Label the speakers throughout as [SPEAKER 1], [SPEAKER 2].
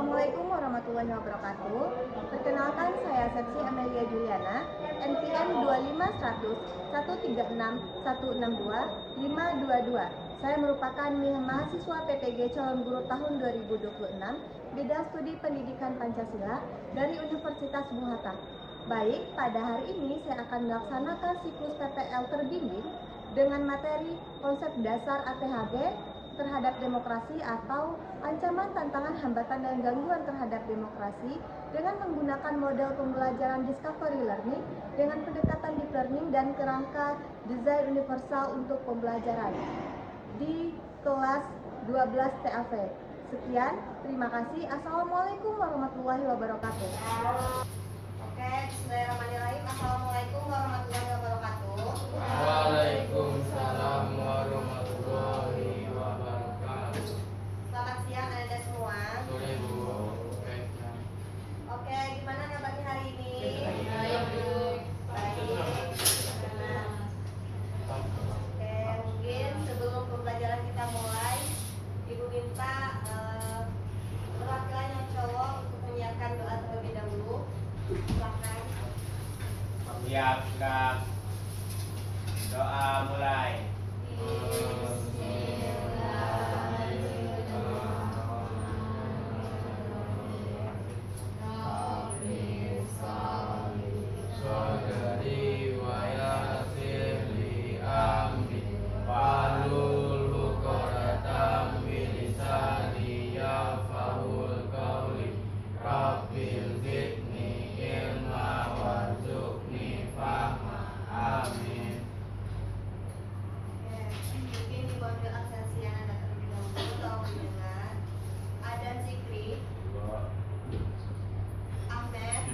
[SPEAKER 1] Assalamualaikum warahmatullahi wabarakatuh. Perkenalkan, saya Sepsi Amelia Juliana, NPM 25136162522. Saya merupakan mahasiswa PPG Calon Guru tahun 2026, bidang studi pendidikan Pancasila dari Universitas Bung Hatta. Baik, pada hari ini saya akan melaksanakan siklus PPL terbimbing dengan materi konsep dasar ATHB terhadap demokrasi atau ancaman, tantangan, hambatan, dan gangguan terhadap demokrasi dengan menggunakan model pembelajaran discovery learning dengan pendekatan deep learning dan kerangka desain universal untuk pembelajaran di kelas 12 TAV. Sekian, terima kasih. Assalamualaikum warahmatullahi wabarakatuh. Oke, bismillahirrahmanirrahim. Assalamualaikum warahmatullahi wabarakatuh.
[SPEAKER 2] Waalaikumsalam warahmatullahi wabarakatuh.
[SPEAKER 1] Selamat siang Anda semua.
[SPEAKER 2] Sore Bu.
[SPEAKER 1] Oke, gimana kabarnya hari ini?
[SPEAKER 2] Baik, Bu.
[SPEAKER 1] Baik. Oke, mungkin sebelum pembelajaran kita mulai, Ibu minta perwakilan yang cowok untuk menyiapkan doa terlebih dahulu. Silakan.
[SPEAKER 2] Siap, Kak. Doa mulai. Sadari wa yassir li amri wahlul 'uqdatam min lisani yafqahul qawli rabbil zidni ilma warzuqni fahma. Amin.
[SPEAKER 1] Oke, mungkin diambil absensi yang Anda terlebih dahulu. Tolong didengar. Adan Zikri, Ahmed,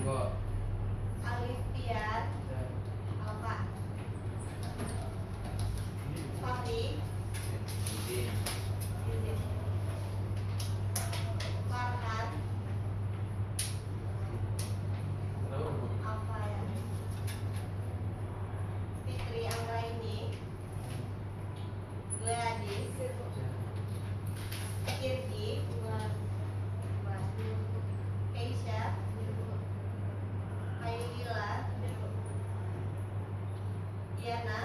[SPEAKER 1] Alif Pian, Alfa, Fahri, Farhan, Alfa ya, Fitri Anggraini, Gladys, Kirti, Keisha, Aidila, Diana,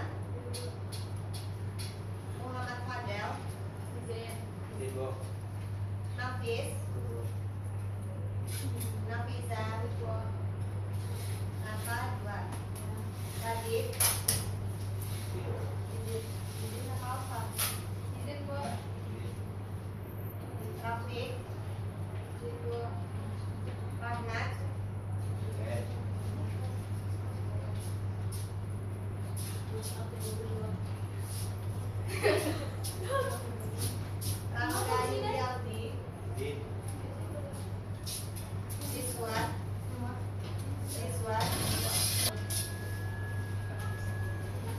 [SPEAKER 1] Muhammad Fadel, Nafis, Nafiza, Nafa 2, Radit, Rafiq, Rahmat, Ramdhani Yaldi, Siswa,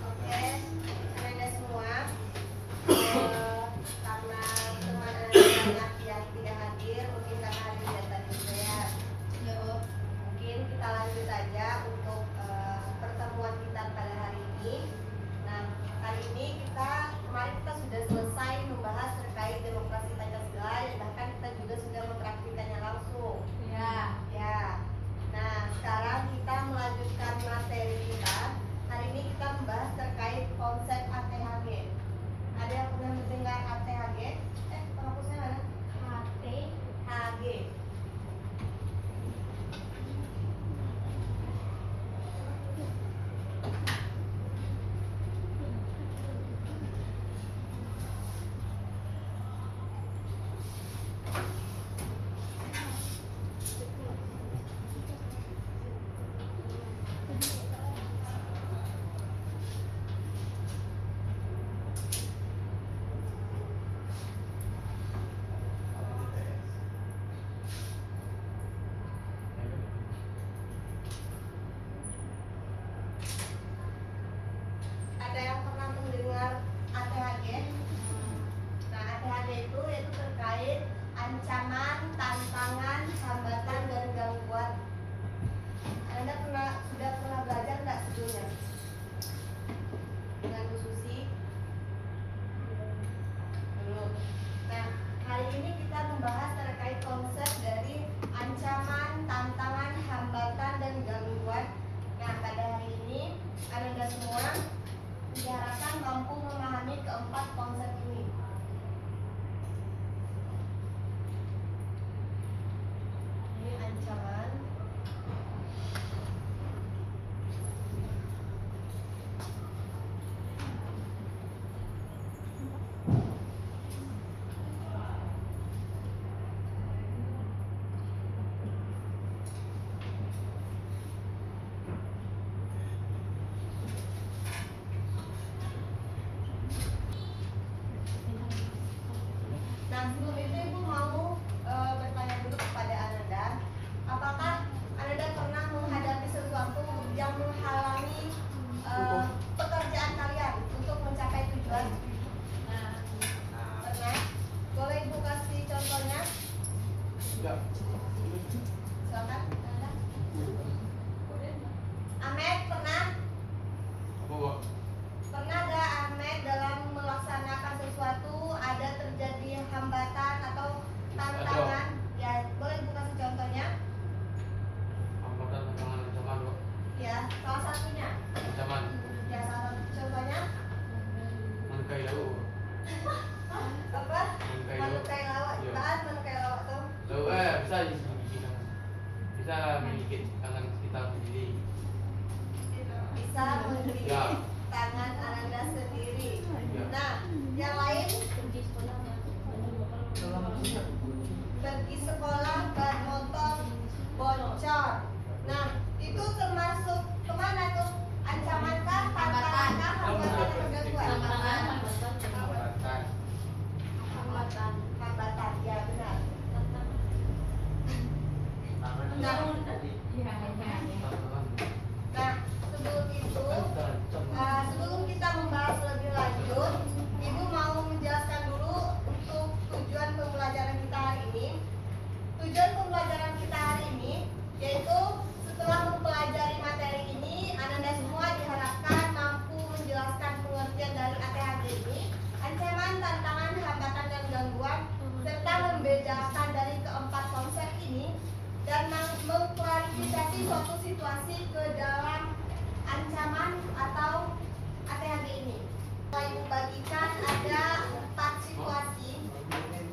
[SPEAKER 1] Oke, Anda semua, karena teman Anda banyak yang tidak hadir, mungkin karena ada kegiatan juga ya. Mungkin kita lanjut aja untuk pertemuan kita pada hari ini. Nah, kali ini kemarin kita Silakan. Ahmed pernah?
[SPEAKER 2] Apa, Bu?
[SPEAKER 1] Pernah gak Ahmed dalam melaksanakan sesuatu ada terjadi hambatan atau tantangan? Ya, boleh Ibu kasih contohnya?
[SPEAKER 2] Hambatan, tantangan, ancaman, Bu.
[SPEAKER 1] Ya, salah satunya.
[SPEAKER 2] Ancaman.
[SPEAKER 1] Ya, salah satu contohnya.
[SPEAKER 2] Melukai lauk.
[SPEAKER 1] Apa?
[SPEAKER 2] Melukai lauk.
[SPEAKER 1] Melukai lawak.
[SPEAKER 2] Iya.
[SPEAKER 1] Saat melukai lawak tuh.
[SPEAKER 2] Lauk bisa digigit tangan. Bisa menggigit tangan kita sendiri.
[SPEAKER 1] Bisa menggigit
[SPEAKER 2] Ya.
[SPEAKER 1] tangan Ananda sendiri.
[SPEAKER 2] Ya.
[SPEAKER 1] Nah, yang lain pergi sekolah ban motor bocor. Nah, itu termasuk kemana tuh? Ancaman kah? Tantangan kah? Hambatan atau gangguan?
[SPEAKER 2] Hambatan.
[SPEAKER 1] Hambatan, ya benar. Nah, sebelum itu, sebelum kita membahas lebih lanjut, Ibu mau menjelaskan dulu untuk tujuan pembelajaran kita hari ini. Tujuan pembelajaran kita hari ini yaitu setelah mempelajari materi ini, Ananda semua diharapkan mampu menjelaskan pengertian dari ATHG ini, ancaman, tantangan, hambatan, dan gangguan, serta membedakan dari keempat konsep ini dan mengklarifikasi suatu situasi ke dalam ancaman atau ATHG ini. Kalau Ibu bagikan ada 4 situasi.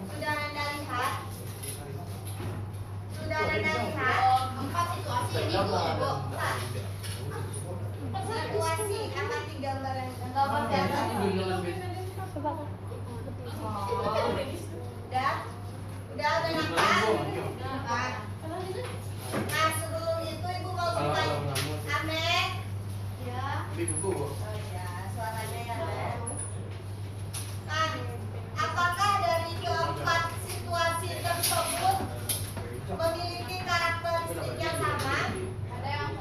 [SPEAKER 1] Sudah Anda lihat? Sudah Anda lihat? 4 situasi ini Bu. Nah, situasi amati gambaran. Gambar Udah nampak? Nah, sebelum itu Ibu mau bertanya, Ahmed. Ya.
[SPEAKER 2] Beli buku, Bu.
[SPEAKER 1] Oh ya, suaranya ya. Nah, apakah dari keempat situasi tersebut memiliki karakteristik yang sama? Ada yang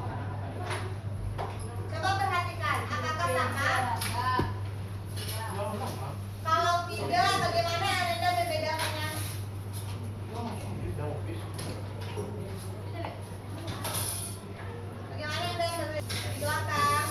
[SPEAKER 1] coba perhatikan, apakah sama? Kalau tidak, bagaimana Anda membedakannya? Bagaimana Anda di belakang?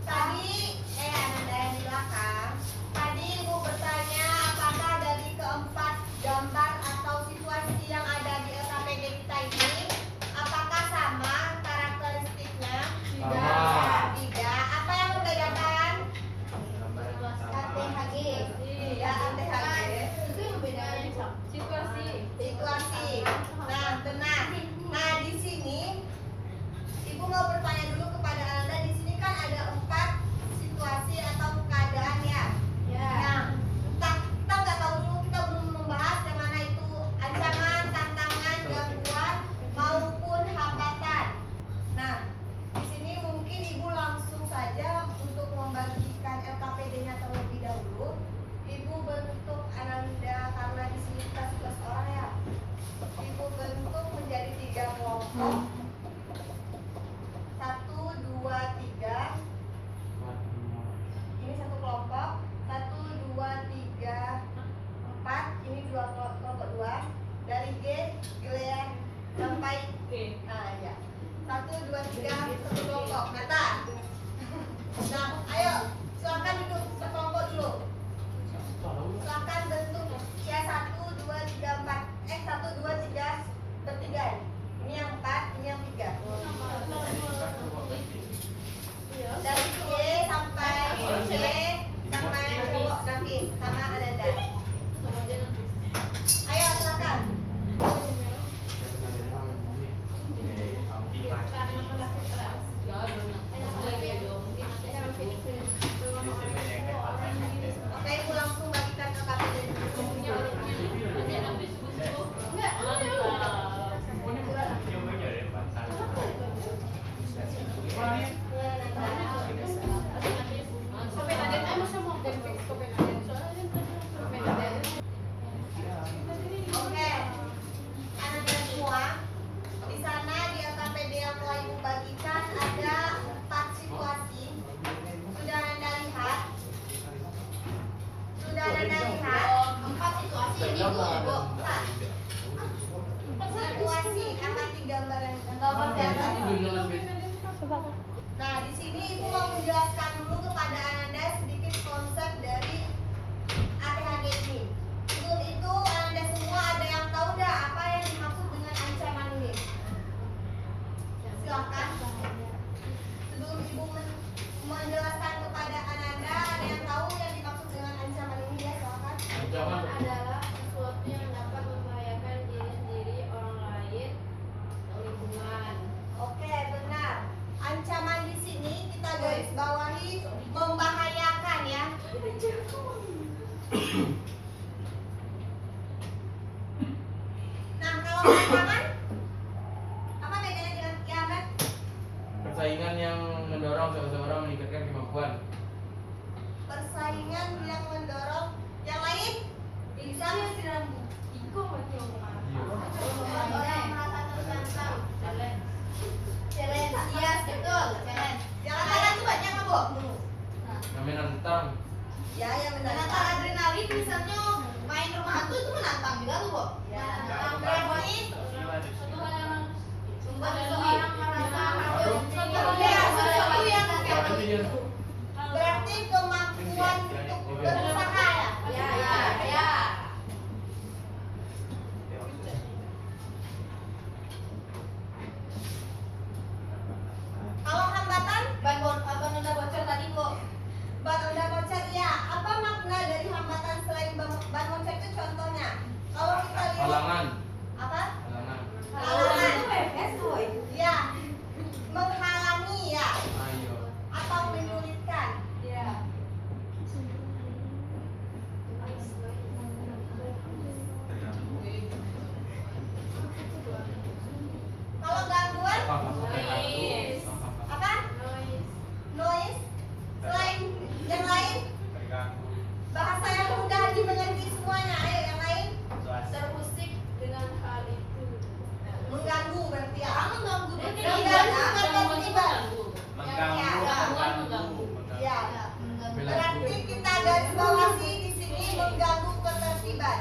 [SPEAKER 1] Tadi, Anda yang di belakang. Tadi Ibu bertanya apakah dari keempat gambar atau situasi yang ada di LKPD kita ini, apakah sama karakteristiknya?
[SPEAKER 2] Sama.
[SPEAKER 1] Tidak. Apa yang membedakan? ATHG. Iya, ATHG. Itu yang membedakan situasi. Nah, benar. Nah, di sini Ibu mau bertanya dulu kepada Anda, di sini kan ada 4 situasi atau keadaan ya. Nah, kita nggak tahu dulu, kita belum membahas yang mana itu ancaman, tantangan, gangguan maupun hambatan. Nah, di sini mungkin Ibu langsung saja untuk membagikan LKPD-nya terlebih dahulu. Ibu bentuk Ananda karena di sini kita 11 orang ya. Ibu bentuk menjadi 3 kelompok. 1, 2, 3. Ini satu kelompok. 1, 2, 3, 4. Ini kelompok 2. Dari G, Gilea sampai G. Nah, ya. 1, 2, 3, satu kelompok. Nata. Nah, ayo, silakan duduk sekelompok dulu. Silakan bentuk ya 1, 2, 3, 4. 1, 2, 3 bertiga. Ini yang 4, ini yang Nah, di sini Ibu mau menjelaskan dulu kepada Ananda sedikit konsep dari ATHD ini. Sebelum itu, Ananda semua ada yang tahu dah apa yang dimaksud dengan ancaman ini? Silakan. Sebelum Ibu menjelaskan kepada Ananda, ada yang tahu yang dimaksud dengan ancaman ini ya? Silakan.
[SPEAKER 2] Ancaman
[SPEAKER 3] Adalah sesuatu yang dapat membahayakan diri sendiri, orang lain, atau lingkungan.
[SPEAKER 1] Oke, benar. Ancaman di sini kita garis bawahi membahayakan ya. Nah, kalau ancaman apa bedanya dengan kiamat?
[SPEAKER 2] persaingan yang mendorong seseorang meningkatkan kemampuan.
[SPEAKER 1] Persaingan yang mendorong yang lain bisa dalam
[SPEAKER 3] Orang merasa tertantang.
[SPEAKER 1] challenge. Yes, betul. Challenge. Jangan tangan tuh banyak nggak, Bu?
[SPEAKER 2] Namanya nantang.
[SPEAKER 1] Ya, ya benar.
[SPEAKER 4] Menantang adrenalin misalnya main rumah hantu itu menantang juga tuh, Bu.
[SPEAKER 1] Menantang berarti
[SPEAKER 3] Suatu hal yang
[SPEAKER 4] Membuat
[SPEAKER 3] Ada
[SPEAKER 4] seseorang merasa
[SPEAKER 2] Aduh.
[SPEAKER 1] Ya, sesuatu yang
[SPEAKER 2] Apa sih dia?
[SPEAKER 1] berarti kemampuan untuk berusaha ya.
[SPEAKER 4] ya.
[SPEAKER 1] Kalau hambatan,
[SPEAKER 4] Ban udah bocor tadi, Bu.
[SPEAKER 1] ban udah bocor ya. Apa makna dari hambatan selain ban bocor itu contohnya? Kalau kita lihat
[SPEAKER 2] Halangan.
[SPEAKER 1] apa?
[SPEAKER 2] Halangan.
[SPEAKER 1] Halangan.
[SPEAKER 4] PPS, boy.
[SPEAKER 1] Ya. Menghalangi ya
[SPEAKER 2] Ayo.
[SPEAKER 1] atau menyulitkan.
[SPEAKER 4] Ya.
[SPEAKER 1] Kalau gangguan
[SPEAKER 3] Noise.
[SPEAKER 1] apa?
[SPEAKER 3] noise.
[SPEAKER 1] Noise. Selain yang lain, bahasa yang mudah dimengerti semuanya. Ayo yang lain.
[SPEAKER 3] Terusik dengan hal itu.
[SPEAKER 1] Mengganggu berarti ya.
[SPEAKER 4] Kamu ganggu
[SPEAKER 1] Mengganggu ketertiban. Ya. Berarti kita garis bawahi di sini mengganggu ketertiban.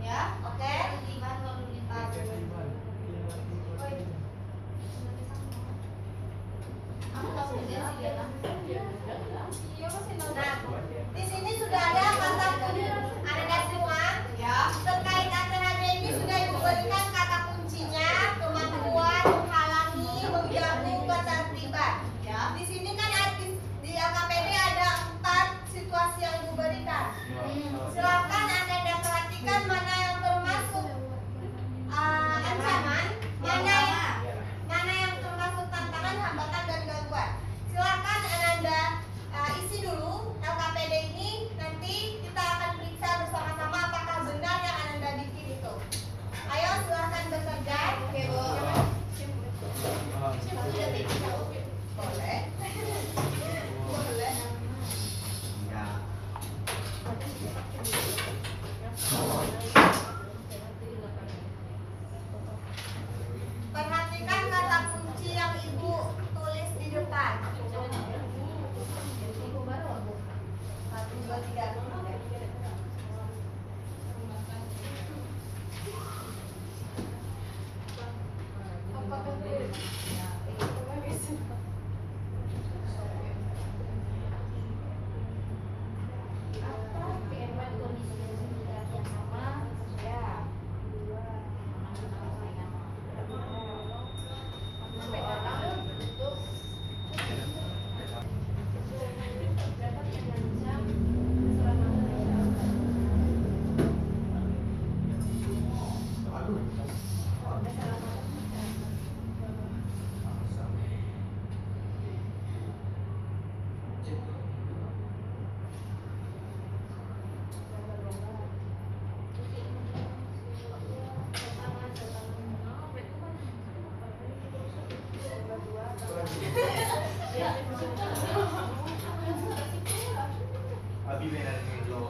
[SPEAKER 4] Ya.
[SPEAKER 1] Oke?
[SPEAKER 4] Terlibat lalu lintas. Kamu tahu sendiri sih, Gana.
[SPEAKER 1] Nah, di sini sudah ada kata Anda semua.
[SPEAKER 4] Ya.
[SPEAKER 1] Terkait ATHD ini sudah Ibu berikan kata kuncinya, kemampuan menghalangi, mengganggu ketertiban.
[SPEAKER 4] Ya.
[SPEAKER 1] Di sini kan di AKPD ada 4 situasi yang Ibu berikan. Silakan Anda perhatikan mana yang termasuk ancaman, mana yang termasuk tantangan, hambatan dan gangguan. Silakan Anda isi dulu LKPD ini, nanti kita akan periksa bersama-sama apakah benar yang Anda bikin itu. Ayo silakan bekerja.
[SPEAKER 4] Oke, Bu.
[SPEAKER 1] Boleh. Boleh. Perhatikan kata kunci yang Ibu tulis di depan. 1, 2, 3.
[SPEAKER 5] Abi benar lo.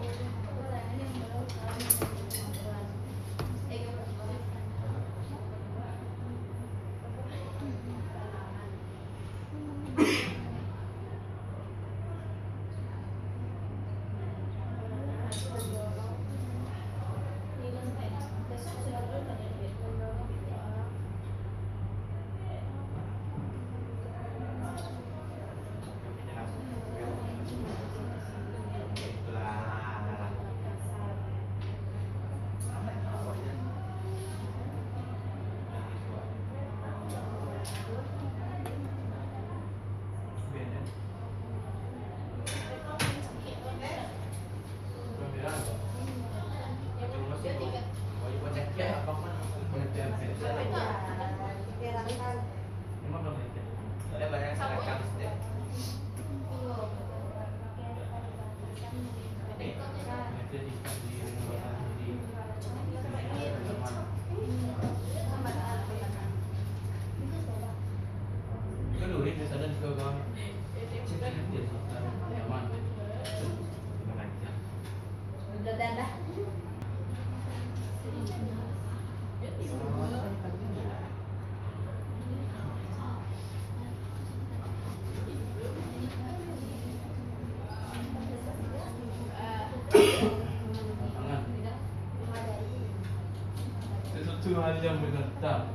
[SPEAKER 2] hal yang menentang,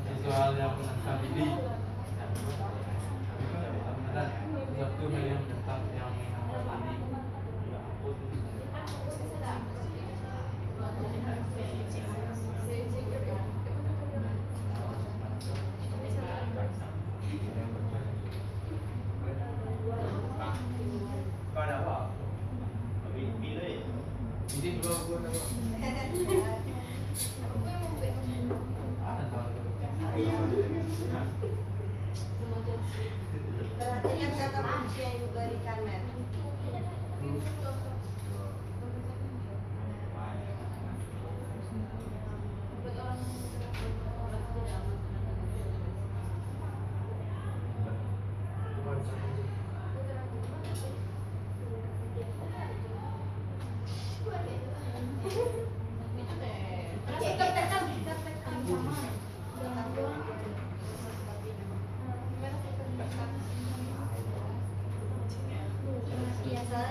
[SPEAKER 2] sesuatu yang menentang diri, dan sesuatu hal yang menentang yang menentang diri.
[SPEAKER 5] Kau ada apa? Pilih.
[SPEAKER 2] Jadi dua gua nama. Ada tahu.
[SPEAKER 1] Perhatikan kata kunci yang diberikan, men.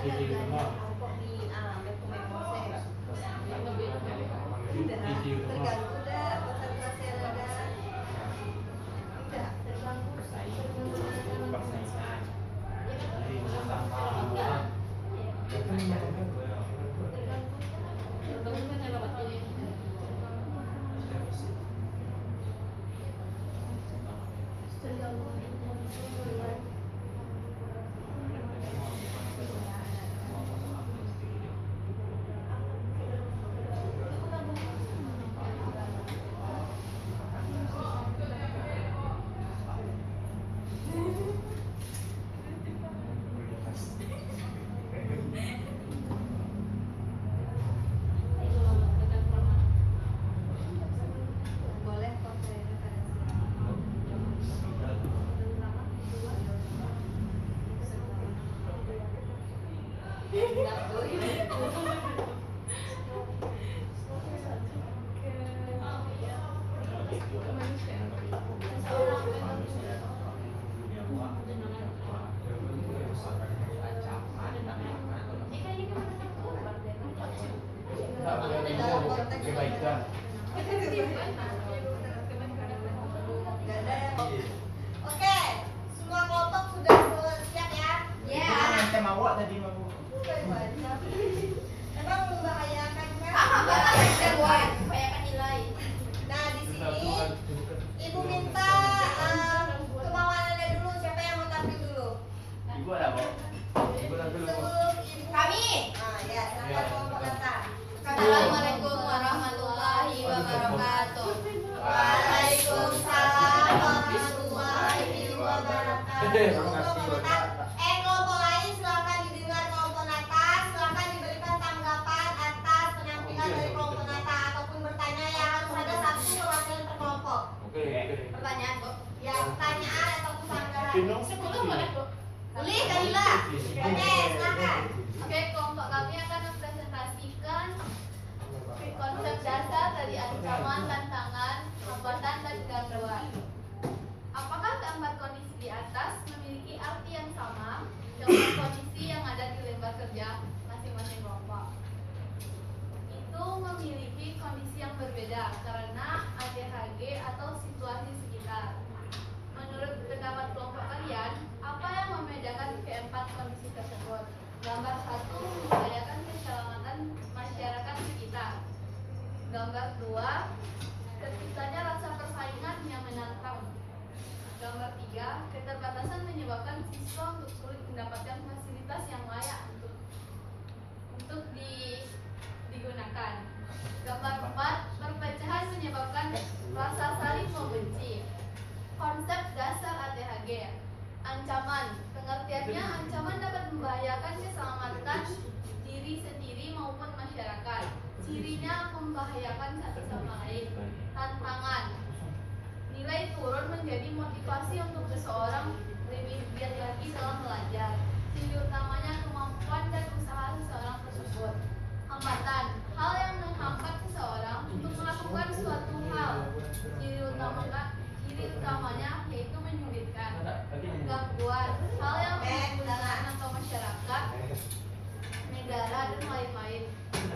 [SPEAKER 2] Jadi rumah. Jadi rumah.
[SPEAKER 1] Boleh kok saya
[SPEAKER 2] Dalam konteks kebaikan.
[SPEAKER 4] Oke, semua kelompok sudah siap ya?
[SPEAKER 5] Nanti mawak tadi mau.
[SPEAKER 4] Emang membahayakan kan?
[SPEAKER 3] Membahayakan nilai.
[SPEAKER 4] Nah, di sini Ibu minta kemauannya dulu. Siapa yang mau tampil dulu?
[SPEAKER 5] Ibu ada apa?
[SPEAKER 2] Ibu tampil dulu.
[SPEAKER 4] Sebelum Ibu.
[SPEAKER 3] Kami.
[SPEAKER 4] Ah, ya, silakan kelompok data.
[SPEAKER 3] Assalamualaikum warahmatullahi wabarakatuh.
[SPEAKER 4] Waalaikumsalam warahmatullahi wabarakatuh. Kelompok lain silakan didengar kelompok Nata, silakan diberikan tanggapan atas penampilan dari kelompok Nata ataupun bertanya ya, harus ada satu perwakilan per kelompok.
[SPEAKER 2] Oke.
[SPEAKER 3] Pertanyaan, Bu.
[SPEAKER 4] Ya, pertanyaan ataupun sanggahan.
[SPEAKER 5] Pinong.
[SPEAKER 3] 10 boleh, Bu.
[SPEAKER 4] Boleh Kalila. Oke, silakan.
[SPEAKER 3] Oke, kelompok kami akan mempresentasikan konsep dasar dari ancaman, tantangan, hambatan, dan gangguan. Apakah keempat kondisi di atas memiliki arti yang sama dengan kondisi yang ada di lembar kerja masing-masing kelompok? Itu memiliki kondisi yang berbeda karena ADHD atau situasi sekitar. Menurut pendapat kelompok kalian, apa yang membedakan keempat kondisi tersebut? Gambar 1 membahayakan keselamatan masyarakat sekitar. Gambar 2, terciptanya rasa persaingan yang menantang. Gambar 3, keterbatasan menyebabkan siswa untuk sulit mendapatkan fasilitas yang layak untuk digunakan. Gambar 4, perpecahan menyebabkan rasa saling membenci. Konsep dasar ADHD. Ancaman, pengertiannya ancaman dapat membahayakan keselamatan diri sendiri maupun masyarakat. Cirinya membahayakan satu sama lain. Tantangan, nilai turun menjadi motivasi untuk seseorang lebih giat lagi dalam belajar. Ciri utamanya kemampuan dan usaha seseorang tersebut. Hambatan, hal yang menghambat seseorang untuk melakukan suatu hal. Ciri utamanya yaitu menyulitkan. Gangguan, hal yang menggunakan atau masyarakat, negara, dan lain-lain,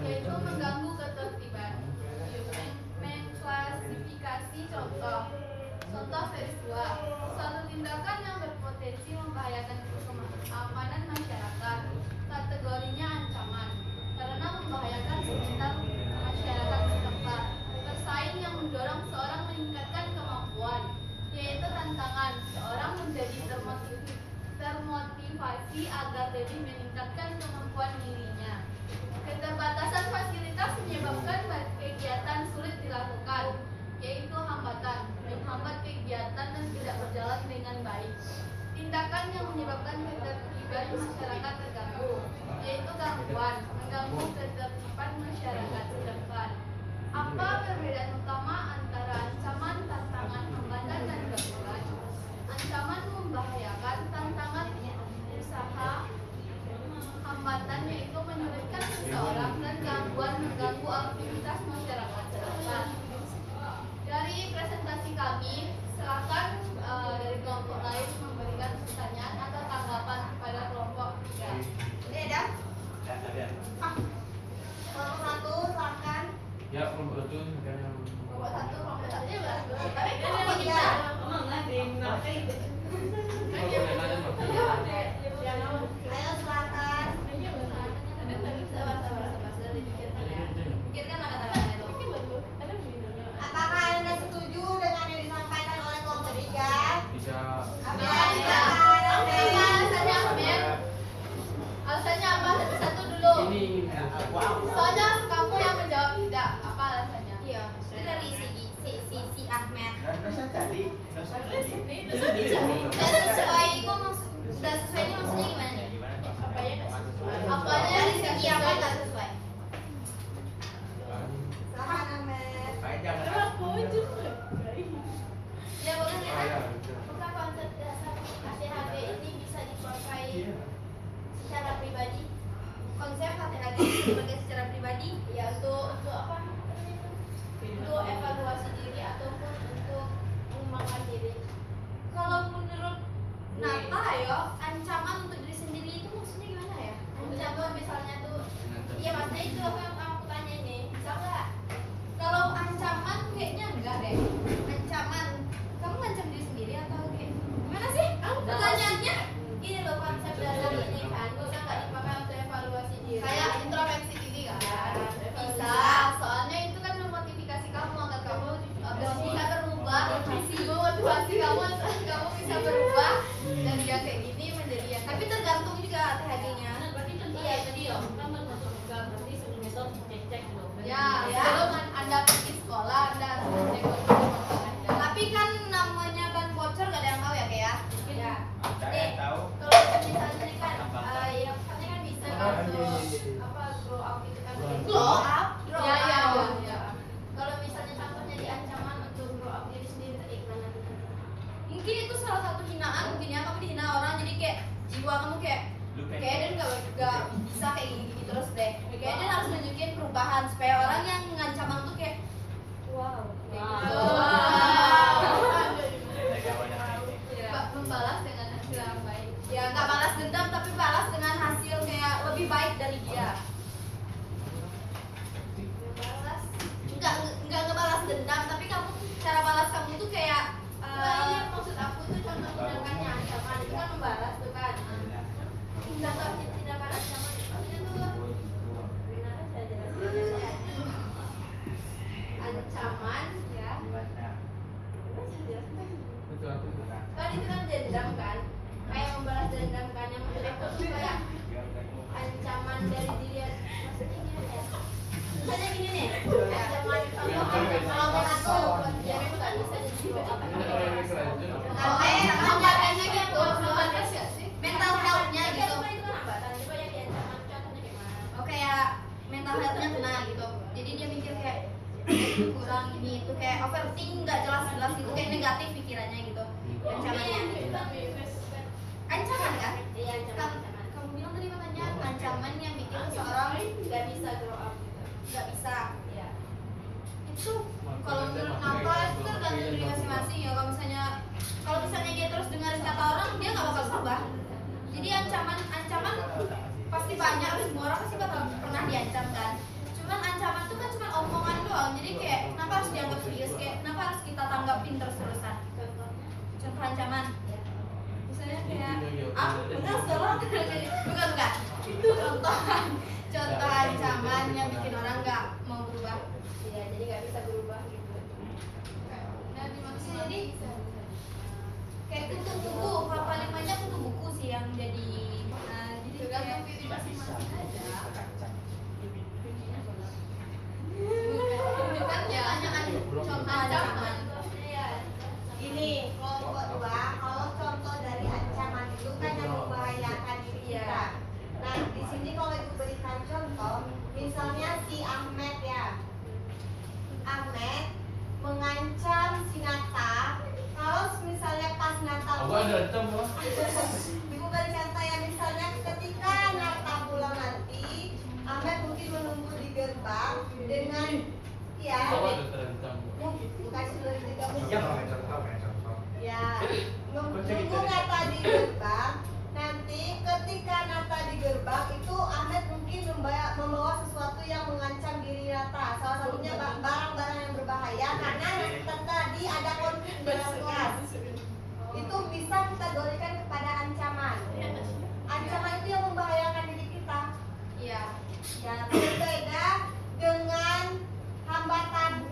[SPEAKER 3] yaitu mengganggu ketertiban. kasih contoh. Contoh peristiwa. Suatu tindakan yang berpotensi membahayakan keamanan masyarakat. Kategorinya ancaman karena membahayakan sekitar masyarakat setempat. Bersaing yang mendorong seorang meningkatkan kemampuan, yaitu tantangan. Seorang menjadi termotivasi agar lebih meningkatkan kemampuan dirinya. Keterbatasan fasilitas menyebabkan kegiatan sulit dilakukan, yaitu hambatan, menghambat kegiatan dan tidak berjalan dengan baik. Tindakan yang menyebabkan ketertiban masyarakat terganggu, yaitu gangguan, mengganggu ketertiban masyarakat setempat. Apa perbedaan utama antara ancaman, tantangan, hambatan, dan gangguan? Ancaman membahayakan, tantangan usaha, hambatan yaitu menyulitkan seseorang, dan gangguan mengganggu aktivitas masyarakat setempat. Dari presentasi kami, silakan dari kelompok lain memberikan pertanyaan atau tanggapan kepada kelompok 3.
[SPEAKER 4] Ini ada?
[SPEAKER 5] Ada.
[SPEAKER 4] Kelompok 1, silakan.
[SPEAKER 2] Ya, kelompok itu
[SPEAKER 3] Kelompok 1, kelompok 1 nya berapa?
[SPEAKER 4] Kelompok 3. Ayo silakan.
[SPEAKER 3] Pikirkan kata-katanya itu.
[SPEAKER 4] Apakah Anda setuju dengan yang disampaikan oleh kelompok 3?
[SPEAKER 2] bisa
[SPEAKER 3] Alasannya Ahmed. Alasannya apa? Satu dulu.
[SPEAKER 2] ini
[SPEAKER 3] Soalnya kamu yang menjawab tidak. Apa alasannya?
[SPEAKER 4] Iya, itu dari si Ahmed.
[SPEAKER 5] Dosa tadi.
[SPEAKER 4] Sudah sesuai ini maksudnya gimana nih?
[SPEAKER 3] Apanya
[SPEAKER 4] Dari
[SPEAKER 3] yang
[SPEAKER 4] segi apa nggak sesuai? Silakan Ahmed.
[SPEAKER 3] Ya boleh
[SPEAKER 2] saya
[SPEAKER 3] apakah konsep dasar HTHB ini bisa dipakai secara pribadi?
[SPEAKER 4] Konsep HTHD sebagai secara pribadi
[SPEAKER 3] Ya untuk apa? Untuk evaluasi diri ataupun untuk mengembangkan diri.
[SPEAKER 4] kalau menurut Nata ya, ancaman untuk diri sendiri itu maksudnya gimana ya?
[SPEAKER 3] Contoh misalnya tuh,
[SPEAKER 4] Iya maksudnya itu apa yang aku tanya ini, bisa nggak? Kalau ancaman kayaknya enggak deh. Ancaman, kamu ngancam diri sendiri atau kayak gimana sih? Pertanyaannya
[SPEAKER 3] gini loh konsep dasar ini kan bisa nggak dipakai untuk evaluasi diri?
[SPEAKER 4] kayak introspeksi diri kan?
[SPEAKER 3] Bisa, soalnya itu kan memotivasi kamu agar kamu bisa berubah, memotivasi kamu agar kamu bisa berubah dari yang kayak gini menjadi yang
[SPEAKER 4] Tapi tergantung juga HTHD-nya.
[SPEAKER 3] iya tadi ya. Ya, sebelum Anda pergi sekolah, Anda harus cek kondisi Anda.
[SPEAKER 4] Tapi kan namanya ban bocor gak ada yang tahu ya kayak ya?
[SPEAKER 3] Ya,
[SPEAKER 5] Saya tahu.
[SPEAKER 3] kalau misalnya kan, yang katanya kan bisa untuk apa grow up itu kan.
[SPEAKER 4] Grow up? Grow
[SPEAKER 3] Ya, ya,
[SPEAKER 4] up.
[SPEAKER 3] ya. Kalau misalnya contohnya di ancaman untuk grow up diri sendiri tadi gimana?
[SPEAKER 4] Mungkin itu salah satu hinaan, mungkin ya kamu dihina orang jadi kayak jiwa kamu kayak Dan nggak bisa kayak gini terus deh. Kayak Dan harus nunjukin perubahan supaya orang yang ngancam kamu tuh kayak wow. Kayak gitu.
[SPEAKER 3] Membalas dengan hasil yang baik.
[SPEAKER 4] Ya nggak balas dendam tapi balas dengan hasil kayak lebih baik dari dia.
[SPEAKER 3] Membalas.
[SPEAKER 4] Nggak ngebalas dendam tapi kamu cara balas kamu tuh kayak
[SPEAKER 3] Ini maksud aku tuh contoh tindakannya ancaman itu kan membalas tuh kan. Contoh tindakan ancaman maksudnya tuh ancaman ya.
[SPEAKER 2] itu aku
[SPEAKER 3] Kan itu kan dendam kan. Kayak membalas dendam kan yang maksud aku tuh kayak ancaman dari diri maksudnya gimana ya?
[SPEAKER 4] misalnya gini nih.
[SPEAKER 3] Ancaman kalau aku ya aku tak bisa jadi apa. Hambatannya gitu, hambatannya sih.
[SPEAKER 4] Mental health-nya gitu.
[SPEAKER 3] Coba itu kan hambatan, coba yang di ancaman contohnya gimana?
[SPEAKER 4] Oh kayak mental health-nya kena gitu. Jadi dia mikir kayak kurang ini itu kayak overthink nggak jelas-jelas gitu kayak negatif pikirannya gitu. Ancamannya. Ancaman kan?
[SPEAKER 3] Iya, ancaman.
[SPEAKER 4] Kamu bilang tadi katanya ancaman yang bikin seseorang
[SPEAKER 3] Nggak bisa grow up gitu.
[SPEAKER 4] nggak bisa.
[SPEAKER 3] Iya.
[SPEAKER 4] Itu kalau menurut Nata itu tergantung diri masing-masing ya. Kalau misalnya dia terus dengerin kata orang dia nggak bakal sabar. Jadi ancaman pasti banyak, semua orang pasti bakal pernah diancam kan. Cuman ancaman itu kan cuma omongan doang. Jadi kayak kenapa harus dianggap serius, kayak kenapa harus kita tanggapin terus-terusan. Contoh ancaman. Misalnya kayak enggak sekarang bukan. Itu contoh ancaman yang bikin orang nggak mau berubah. Iya, jadi nggak bisa berubah gitu.
[SPEAKER 3] Dan dimaksud
[SPEAKER 4] Jadi
[SPEAKER 3] bisa.
[SPEAKER 4] kayak tutup buku, paling banyak tutup buku sih yang jadi jadi
[SPEAKER 3] Tergantung
[SPEAKER 4] kayak
[SPEAKER 3] diri masing-masing aja. Kan ya contoh ancaman. Iya.
[SPEAKER 4] ini kelompok 2 kalau contoh dari ancaman itu kan yang membahayakan diri kita. Nah, di sini kalau ibu berikan contoh, misalnya si Ahmed ya. Ahmed mengancam si Nata kalau misalnya pas Nata
[SPEAKER 2] Aku ada hitam loh.
[SPEAKER 4] ibu beri contoh ya, misalnya ketika Nata pulang nanti, Ahmed mungkin menunggu di gerbang dengan ya,
[SPEAKER 2] Aku ada terhitam.
[SPEAKER 4] bukan seluruh juga
[SPEAKER 5] Iya, pakai contoh.
[SPEAKER 4] ya, menunggu Nata di gerbang. Nanti ketika Nata di gerbang itu Ahmed mungkin membawa sesuatu yang mengancam diri Nata. Salah satunya barang-barang yang berbahaya karena tadi ada konflik dalam kelas. Itu bisa kita kategorikan kepada ancaman. Ancaman itu yang membahayakan diri kita.
[SPEAKER 3] Iya.
[SPEAKER 4] Ya, berbeda dengan hambatan.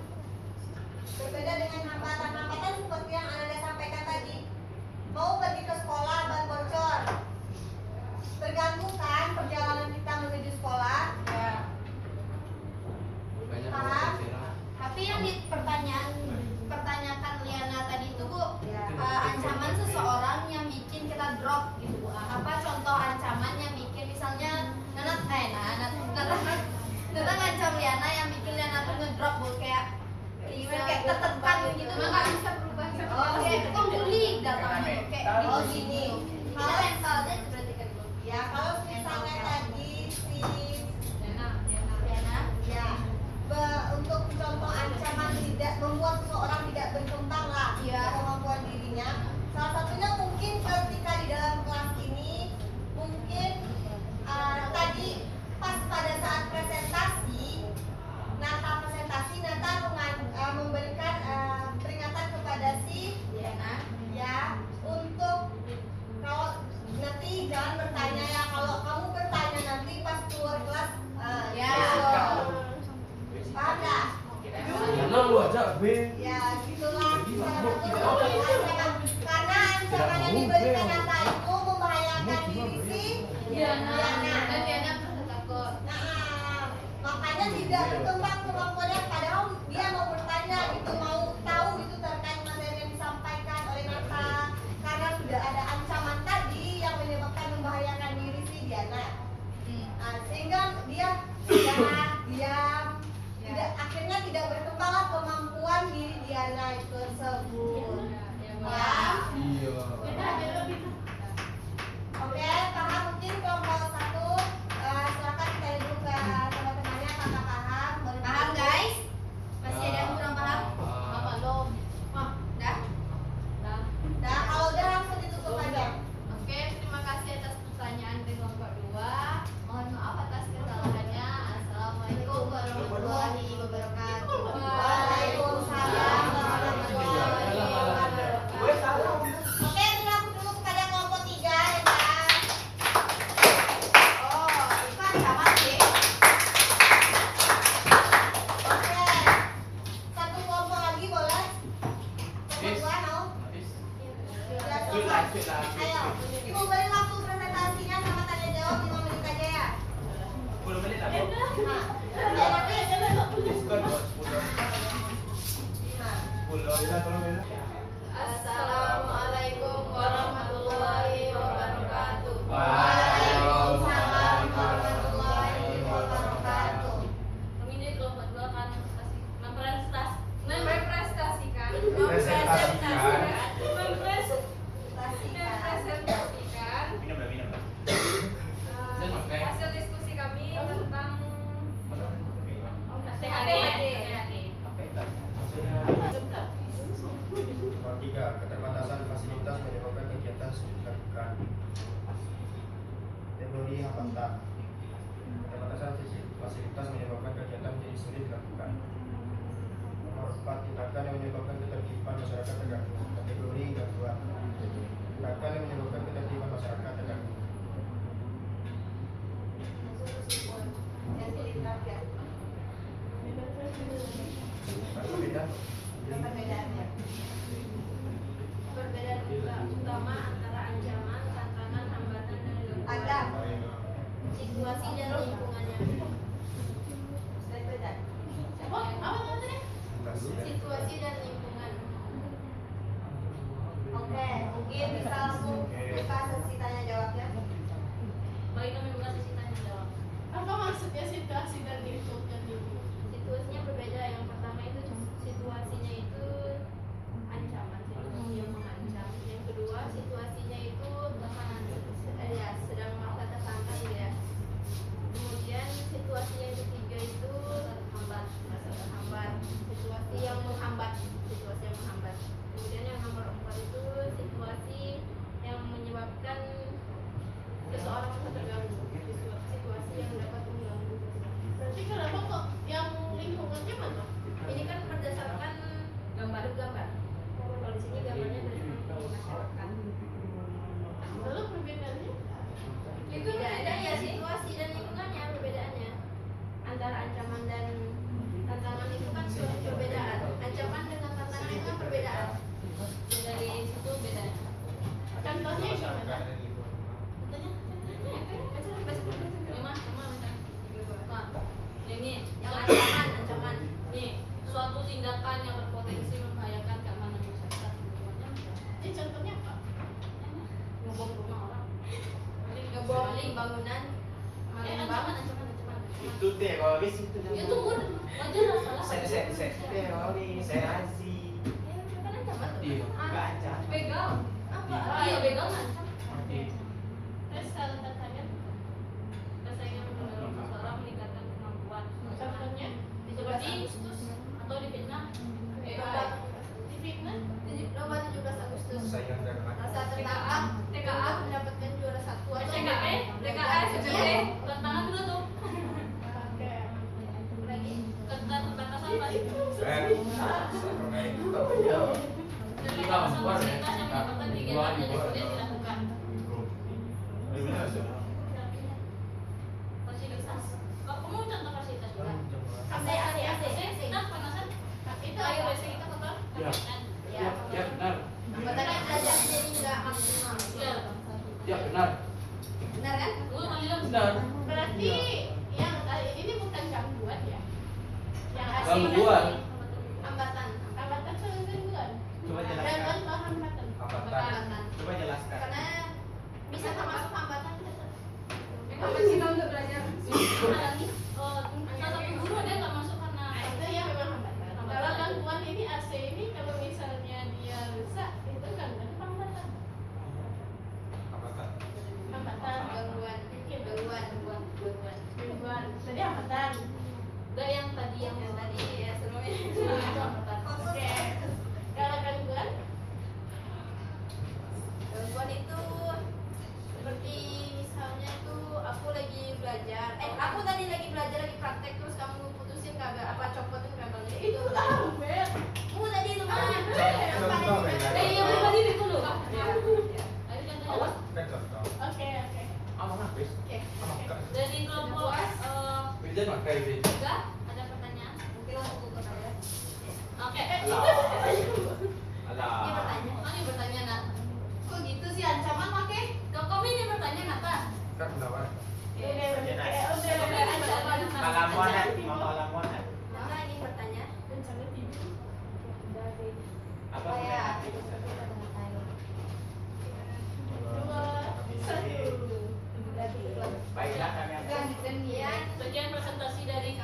[SPEAKER 4] Berbeda dengan hambatan. Hambatan seperti yang Anda sampaikan tadi. Mau pergi ke sekolah ban bocor. Terganggu kan perjalanan kita menuju sekolah?
[SPEAKER 3] Ya.
[SPEAKER 2] Banyak
[SPEAKER 4] Paham?
[SPEAKER 2] pikiran.
[SPEAKER 4] Tapi yang dipertanyakan Liana tadi itu Bu,
[SPEAKER 3] Ya.
[SPEAKER 4] ancaman seseorang yang bikin kita drop gitu Bu. Apa contoh ancaman yang bikin misalnya Nana ngancam Liana yang bikin Liana tuh ngedrop Bu, kayak tertekan gitu.
[SPEAKER 3] Emang nggak bisa berubah.
[SPEAKER 4] Oke, itu bully datangnya kayak
[SPEAKER 5] Oh,
[SPEAKER 4] gini.
[SPEAKER 3] Kita
[SPEAKER 4] Kalau
[SPEAKER 3] mentalnya berarti kan Bu.
[SPEAKER 4] ya kalau misalnya tadi si
[SPEAKER 3] Liana.
[SPEAKER 4] Liana ya untuk contoh ancaman tidak membuat seseorang tidak berkembang lah kemampuan dirinya. Salah satunya mungkin ketika di dalam kelas ini mungkin tadi pas pada saat presentasi Nata memberikan peringatan kepada si Diana ya untuk kalau nanti jangan bertanya ya, kalau kamu bertanya nanti pas keluar kelas paham nggak?
[SPEAKER 2] Karena lu aja B.
[SPEAKER 4] Ya gitulah karena ancaman yang diberikan Nata itu membahayakan diri si
[SPEAKER 3] Diana.
[SPEAKER 4] Diana.
[SPEAKER 3] Dan Diana merasa takut.
[SPEAKER 4] Nah, makanya tidak berkembang kemampuannya, padahal dia mau bertanya gitu, mau tahu itu terkait materi yang disampaikan oleh Nata, karena sudah ada ancaman tadi yang menyebabkan membahayakan diri si Diana. Nah, sehingga dia diam, akhirnya tidak berkembanglah kemampuan diri Diana itu tersebut. Ya.
[SPEAKER 2] Iya.
[SPEAKER 4] Oke, paham mungkin kelompok 1. Silakan kita duduk ke teman-temannya, apakah paham? Paham guys? Masih ada yang kurang paham?
[SPEAKER 3] Belum.
[SPEAKER 4] Udah? Udah, kalau udah langsung ditutup aja.
[SPEAKER 3] Oke, terima kasih atas pertanyaan dari kelompok 2. Mohon maaf atas kesalahannya. Assalamualaikum warahmatullahi wabarakatuh.
[SPEAKER 4] Waalaikumsalam warahmatullahi wabarakatuh. Oke, berlaku dulu kepada kelompok 3 ya kan? Oh, itu ancaman sih. Oke, satu kelompok lagi boleh? Kelompok 2 mau? Sudah selesai. Ayo, ibu beri waktu presentasinya sama tanya jawab 5 menit aja ya.
[SPEAKER 5] 10 menit lah, Bu.
[SPEAKER 4] Nah, jadi
[SPEAKER 5] Diskon, Bu. 10. 10.
[SPEAKER 3] Assalamualaikum warahmatullahi wabarakatuh.
[SPEAKER 4] Waalaikumsalam warahmatullahi wabarakatuh.
[SPEAKER 3] Kami ini kelompok 2 kan mempresentasikan.
[SPEAKER 5] Presentasikan. Minum lah, minum lah.
[SPEAKER 3] Hasil diskusi kami tentang THD.
[SPEAKER 6] Nomor 3, keterbatasan fasilitas menyebabkan kegiatan sulit dilakukan. Teori hambatan. Keterbatasan fasilitas menyebabkan kegiatan menjadi sulit dilakukan. Nomor 4, tindakan yang menyebabkan ketertiban
[SPEAKER 4] Buka sesi tanya jawabnya.
[SPEAKER 3] Baik, kami buka sesi tanya jawab.
[SPEAKER 7] Apa maksudnya situasi dan lingkungan ini?
[SPEAKER 3] Situasinya berbeda. Yang pertama itu situasinya itu ancaman, situasi yang mengancam. Yang kedua situasinya itu sedang masa tersangka gitu ya. Kemudian situasinya yang ketiga itu terhambat, masa terhambat. Situasi yang menghambat, situasi yang menghambat. Kemudian yang nomor 4 itu situasi yang menyebabkan seseorang merasa terganggu. Situasi yang dapat mengganggu.
[SPEAKER 7] Berarti kenapa kok yang lingkungannya mana?
[SPEAKER 3] Ini kan berdasarkan gambar-gambar. Kalau di sini gambarnya berdasarkan masyarakat.
[SPEAKER 7] Lalu perbedaannya?
[SPEAKER 3] Itu bedanya situasi dan lingkungannya perbedaannya. Antara ancaman dan tantangan itu kan suatu perbedaan. Ancaman dengan tantangan itu kan perbedaan. Dari situ bedanya.
[SPEAKER 7] Contohnya gimana?
[SPEAKER 3] Ini yang ancaman. Nih, suatu tindakan yang berpotensi membahayakan keamanan masyarakat.
[SPEAKER 7] Ini contohnya apa?
[SPEAKER 3] Ngebom rumah orang, maling bangunan, ancaman.
[SPEAKER 5] Itu teroris itu
[SPEAKER 3] Ya tunggu, wajar lah salah.
[SPEAKER 5] teroris, saya azi.
[SPEAKER 3] Kan ancaman tuh.
[SPEAKER 2] Iya.
[SPEAKER 5] Enggak aja.
[SPEAKER 3] Begal. Apa? Iya begal ngancam.
[SPEAKER 7] Terus kalau tantangan?
[SPEAKER 3] Persaingan dalam seseorang meningkatkan kemampuan.
[SPEAKER 7] Contohnya?
[SPEAKER 3] Seperti atau difitnah.
[SPEAKER 7] Difitnah?
[SPEAKER 3] Lomba 17 Agustus.
[SPEAKER 6] Saingan dan
[SPEAKER 3] Rasa tertangkap, TKA mendapatkan juara 1 atau
[SPEAKER 5] TKE,
[SPEAKER 3] TKE, tantangan dulu tuh.
[SPEAKER 7] Oke.
[SPEAKER 3] Lagi keterbatasan apa? Keterbatasan fasilitas yang menyebabkan kegiatan yang sulit dilakukan. Fasilitas. Kamu contoh fasilitas juga. AC. Nah, panasan. Itu air WC kita kotor.
[SPEAKER 2] Ya.
[SPEAKER 3] Ya.
[SPEAKER 2] Ya benar.
[SPEAKER 3] Katanya belajar jadi nggak maksimal. Iya.
[SPEAKER 2] Ya benar.
[SPEAKER 3] Benar kan?
[SPEAKER 2] Benar.
[SPEAKER 7] Berarti yang ini bukan gangguan ya? Yang asli
[SPEAKER 2] Gangguan.
[SPEAKER 3] Hambatan.
[SPEAKER 7] hambatan itu gangguan.
[SPEAKER 5] Coba jelaskan.
[SPEAKER 7] Gangguan atau hambatan?
[SPEAKER 3] Hambatan.
[SPEAKER 5] Coba jelaskan.
[SPEAKER 3] Karena bisa termasuk hambatan bisa.
[SPEAKER 7] Apa sih kamu untuk belajar?
[SPEAKER 3] Salah satu guru dia nggak masuk karena
[SPEAKER 7] Nah, itu yang memang hambatan. Kalau gangguan ini AC ini kalau misalnya dia rusak itu gangguan apa hambatan? Hambatan.
[SPEAKER 3] gangguan.
[SPEAKER 7] Gangguan. Jadi hambatan.
[SPEAKER 3] Enggak yang tadi ya sebelumnya itu hambatan.
[SPEAKER 7] Oke. Kalau gangguan?
[SPEAKER 3] Gangguan itu seperti misalnya tuh aku lagi belajar, aku tadi lagi belajar lagi praktek terus kamu putusin kabel apa copotin kabelnya
[SPEAKER 7] Itu gangguan.
[SPEAKER 3] kamu tadi itu mah
[SPEAKER 6] Contoh, beda.
[SPEAKER 3] iya tadi itu loh tadi contohnya
[SPEAKER 7] Oke.
[SPEAKER 3] oke dari kelompok
[SPEAKER 2] Beda pakai ini.
[SPEAKER 3] tiga ada pertanyaan mungkin langsung buka aja oke ini bertanya ini bertanya nak kok gitu sih ancaman pakai kamu ini bertanya apa
[SPEAKER 6] Kan pendapat.
[SPEAKER 5] Malamuan.
[SPEAKER 3] nah ini bertanya
[SPEAKER 5] Apa
[SPEAKER 3] ya
[SPEAKER 5] Baiklah kami akan
[SPEAKER 3] kemudian bagian presentasi dari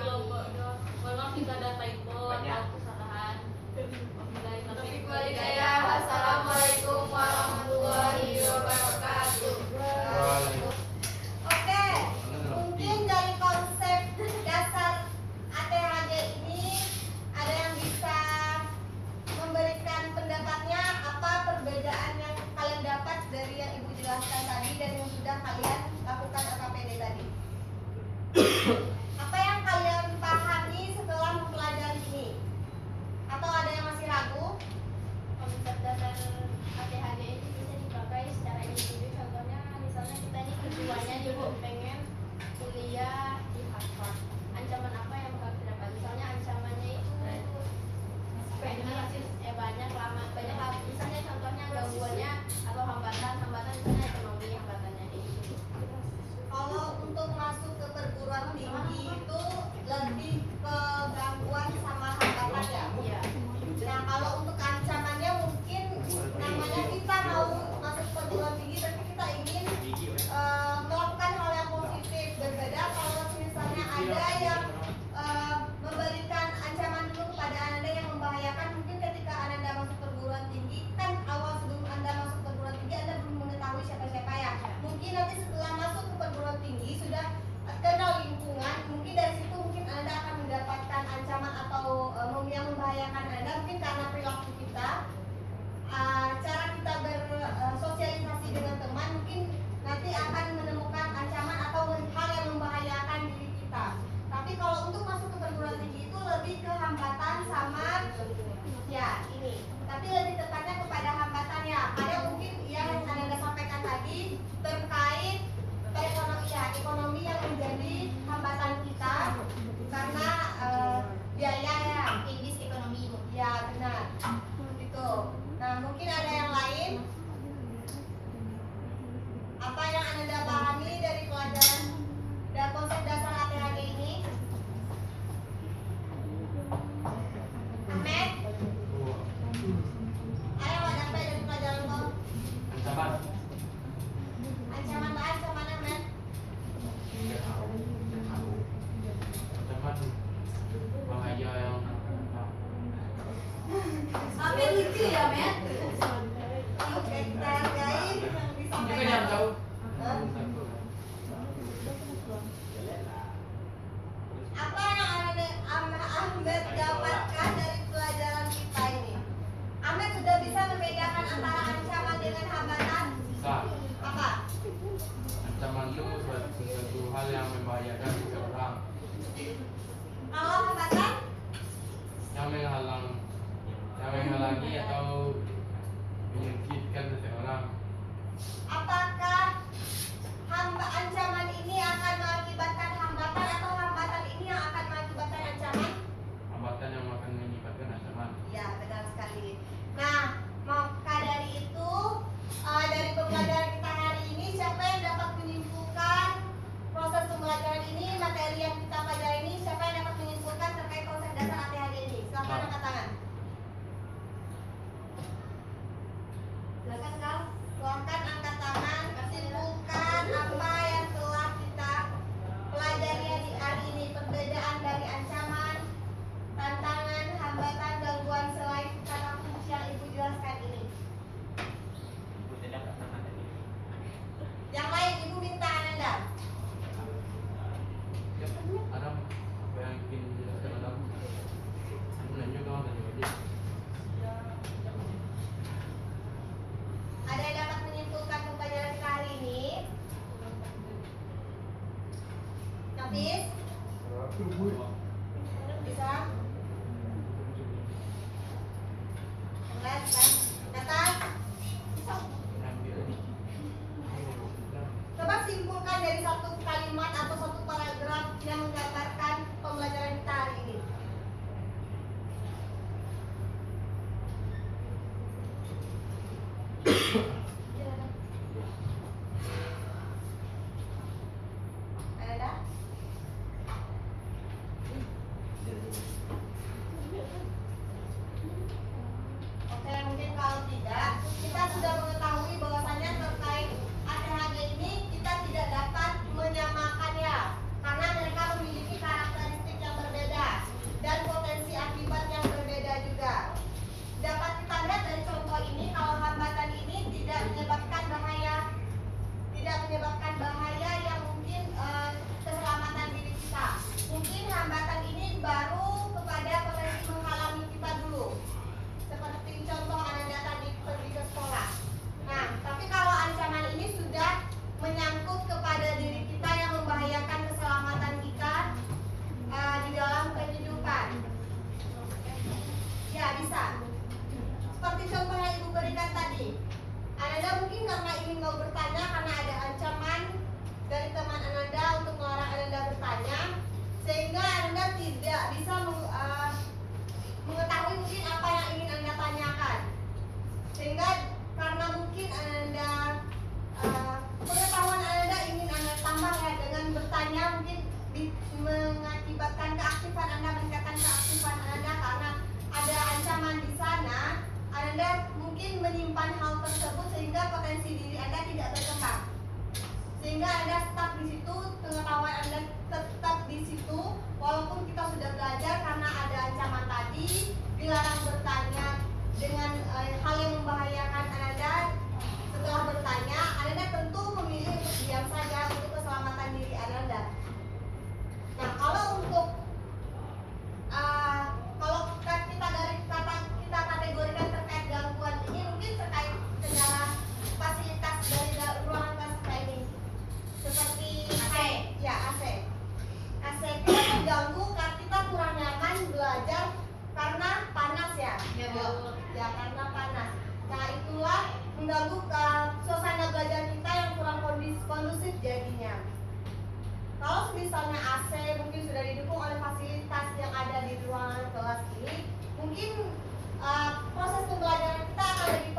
[SPEAKER 4] mungkin ada yang lain? Apa yang Anda pahami dari pelajaran dan konsep dasar ATHD ini? Ahmed? Ayo ada apa dari pelajaran kau?
[SPEAKER 2] Ancaman.
[SPEAKER 4] Ancaman Ahmed?
[SPEAKER 2] Ancaman bahaya yang
[SPEAKER 4] Sampai lucu ya, Met? Oke, kita hargai yang
[SPEAKER 2] Juga
[SPEAKER 4] disampaikan.
[SPEAKER 2] yang tahu.
[SPEAKER 4] Hah? Apa yang Ahmed dapatkan dari pelajaran kita ini? Ahmed sudah bisa membedakan antara ancaman dengan hambatan?
[SPEAKER 2] Bisa.
[SPEAKER 4] Apa?
[SPEAKER 2] Ancaman itu suatu hal yang membahayakan seseorang,
[SPEAKER 4] Kalau hambatan?
[SPEAKER 2] yang menghalangi atau menyingkirkan seseorang.
[SPEAKER 4] Apakah ancaman ini akan mengakibatkan hambatan atau hambatan ini yang akan mengakibatkan ancaman?
[SPEAKER 2] Hambatan yang akan menyebabkan ancaman.
[SPEAKER 4] Ya, benar sekali. Nah, maka dari itu dari pembelajaran kita hari ini, siapa yang dapat menyimpulkan proses pembelajaran ini, materi yang kita pelajari ini, siapa yang dapat menyimpulkan terkait konsep dasar ATHD ini? Silakan angkat tangan. Silakan kau. Silakan angkat tangan. Simpulkan apa yang telah kita pelajari di hari ini. Perbedaan dari ancaman, tantangan, hambatan, gangguan selain kata kunci yang Ibu jelaskan ini. Yang lain Ibu minta Ananda.
[SPEAKER 2] Ya, Adam, apa yang ingin dijelaskan Adam? Aku nanya kau tadi aja.
[SPEAKER 4] Ada yang dapat menyimpulkan pembelajaran kita hari ini? Nafis? Bisa? Enggak, kan? Nathan? Coba simpulkan dari satu kalimat atau satu paragraf yang menggambarkan pembelajaran kita hari ini. Ada? Oke, mungkin kalau tidak, kita sudah mengetahui bahwasannya terkait ATHD ini kita tidak dapat menyamakannya karena mereka memiliki karakteristik yang berbeda dan potensi akibat yang berbeda juga. Dapat kita lihat dari contoh ini, kalau hambatan ini tidak menyebabkan bahaya yang mungkin keselamatan diri kita. Mungkin hambatan ini baru kepada potensi menghalangi kita dulu. Seperti contoh Ananda tadi pergi ke sekolah. Nah, tapi kalau ancaman ini sudah menyangkut kepada diri kita yang membahayakan keselamatan kita di dalam kehidupan. Ya, bisa. Seperti contoh yang Ibu berikan tadi. Ananda mungkin karena ingin mau bertanya karena ada ancaman dari teman Ananda untuk melarang Ananda bertanya, sehingga Ananda tidak bisa mengetahui mungkin apa yang ingin Anda tanyakan. Sehingga karena mungkin Anda pengetahuan Anda ingin Anda tambah ya dengan bertanya, mungkin mengakibatkan keaktifan Anda, meningkatkan keaktifan Anda karena ada ancaman di sana. Anda mungkin menyimpan hal tersebut sehingga potensi diri Anda tidak berkembang. Sehingga Anda tetap di situ, pengetahuan Anda tetap di situ walaupun kita sudah belajar karena ada ancaman tadi, dilarang bertanya dengan hal yang membahayakan Anda. Setelah bertanya, Anda tentu memilih untuk diam saja untuk keselamatan diri Anda. Nah, kalau untuk kalau kita kategorikan terkait gangguan ini mungkin terkait kendala fasilitas dari ruangan kelas kita ini, seperti AC. Ya, AC itu mengganggu karena kita kurang nyaman belajar karena panas ya. Ya, karena panas. Nah, itulah mengganggu suasana belajar kita yang kurang kondusif jadinya. Kalau misalnya AC mungkin sudah didukung oleh fasilitas yang ada di ruangan kelas ini, mungkin proses pembelajaran kita akan lebih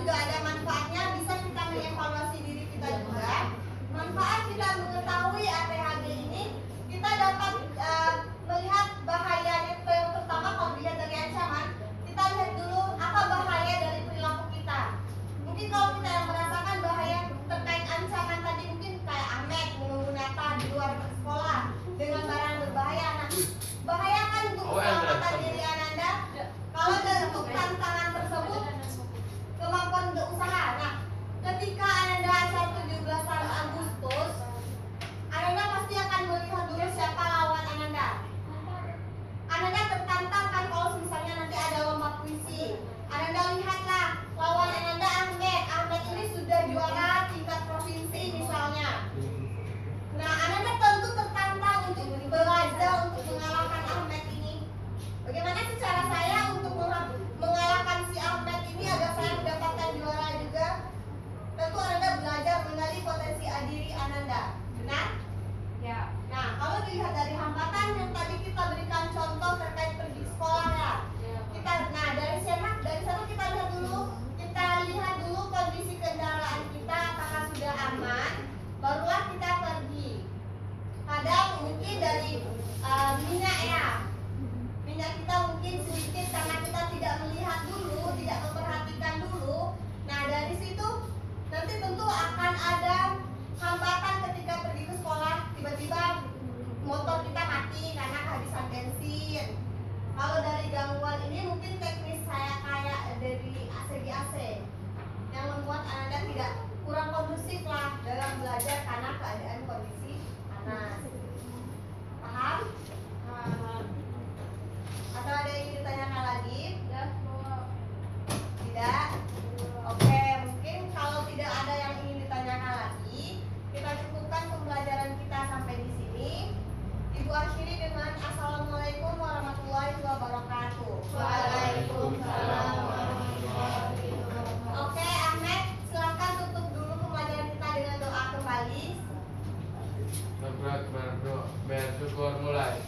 [SPEAKER 4] juga ada manfaatnya, bisa kita mengevaluasi diri kita juga. Manfaat kita mengetahui ATHD ini, kita dapat melihat bahayanya. Yang pertama, kalau dilihat dari ancaman, kita lihat dulu apa bahaya dari perilaku kita. Mungkin kalau kita yang merasakan bahaya terkait ancaman tadi, mungkin kayak Ahmed menggunakan di luar sekolah dengan barang berbahaya. Nah, bahaya kan untuk keselamatan diri Ananda. Kalau dari untuk tantangan tersebut, kemampuan untuk usaha. Nah, ketika Ananda acara 17 Agustus, Ananda pasti akan melihat dulu siapa lawan Ananda. Ananda tertantang kan kalau misalnya nanti ada lomba puisi. Ananda lihatlah lawan Ananda Ahmed. Ahmed ini sudah juara tingkat provinsi misalnya. Nah, Ananda tentu tertantang untuk belajar untuk mengalahkan Ahmed ini. Bagaimana sih cara saya untuk mengalahkan si Ahmed ini agar saya mendapatkan juara juga? Tentu Ananda belajar mengenali potensi diri Ananda. Benar?
[SPEAKER 3] Ya.
[SPEAKER 4] Nah, kalau dilihat dari hambatan yang tadi kita berikan contoh terkait pergi sekolah ya. Dari sana kita lihat dulu kondisi kendaraan kita apakah sudah aman, barulah kita pergi. Kadang mungkin dari minyak ya. Minyak kita mungkin sedikit karena kita tidak melihat dulu, tidak memperhatikan dulu. Nah, dari situ nanti tentu akan ada hambatan ketika pergi ke sekolah. Tiba-tiba motor kita mati karena kehabisan bensin. Kalau dari gangguan ini mungkin teknis saya kayak dari segi AC yang membuat Ananda tidak kurang kondusif lah dalam belajar karena keadaan kondisi panas. Paham? Atau ada yang ingin ditanyakan lagi? Tidak? Oke, mungkin kalau tidak ada yang ingin ditanyakan lagi, kita cukupkan pembelajaran kita sampai di sini. Ibu akhiri dengan Assalamualaikum warahmatullahi wabarakatuh.
[SPEAKER 3] Waalaikumsalam warahmatullahi wabarakatuh.
[SPEAKER 4] Oke, Ahmed, silakan tutup dulu pembelajaran kita dengan doa kembali.
[SPEAKER 2] Bersyukur mulai.